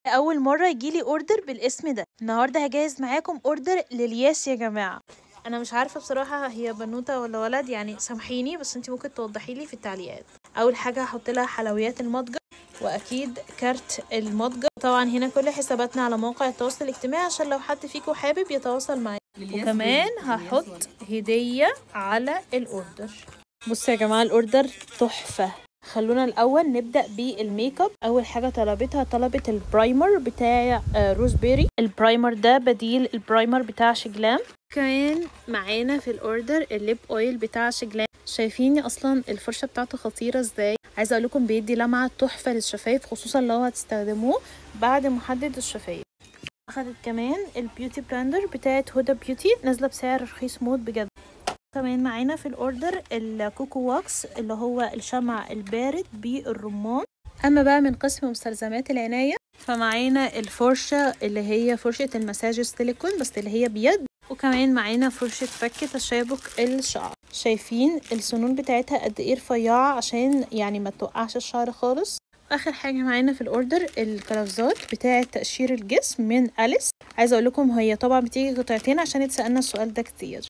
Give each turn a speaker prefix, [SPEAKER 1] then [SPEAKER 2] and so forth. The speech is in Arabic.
[SPEAKER 1] اول مره يجيلي اوردر بالاسم ده. النهارده هجهز معاكم اوردر للياس يا جماعه. انا مش عارفه بصراحه هي بنوته ولا ولد، يعني سامحيني بس انتي ممكن توضحي لي في التعليقات. اول حاجه هحط لها حلويات المتجر، واكيد كارت المتجر. طبعا هنا كل حساباتنا على مواقع التواصل الاجتماعي عشان لو حد فيكم حابب يتواصل معايا. وكمان هحط هديه على الاوردر. بصوا يا جماعه الاوردر تحفه. خلونا الاول نبدا بالميك اب. اول حاجه طلبت البرايمر بتاع روز بيري. البرايمر ده بديل البرايمر بتاع شجلام. كمان معانا في الاوردر الليب اويل بتاع شجلام. شايفين اصلا الفرشه بتاعته خطيره ازاي؟ عايزه اقول لكم بيدي لمعه تحفه للشفايف، خصوصا لو هتستخدموه بعد محدد الشفايف. اخدت كمان البيوتي بلاندر بتاعت هدى بيوتي، نازله بسعر رخيص موت بجد. كمان معانا في الاوردر الكوكو واكس اللي هو الشمع البارد بالرمان. اما بقى من قسم مستلزمات العنايه فمعانا الفرشه اللي هي فرشه المساج السيليكون بس اللي هي بيد. وكمان معانا فرشه فك تشابك الشعر. شايفين السنون بتاعتها قد ايه رفيعه عشان يعني ما توقعش الشعر خالص. اخر حاجه معانا في الاوردر الكلافزات بتاعه تقشير الجسم من أليس. عايزه اقول لكم هي طبعا بتيجي قطعتين عشان اتسالنا السؤال ده كتير.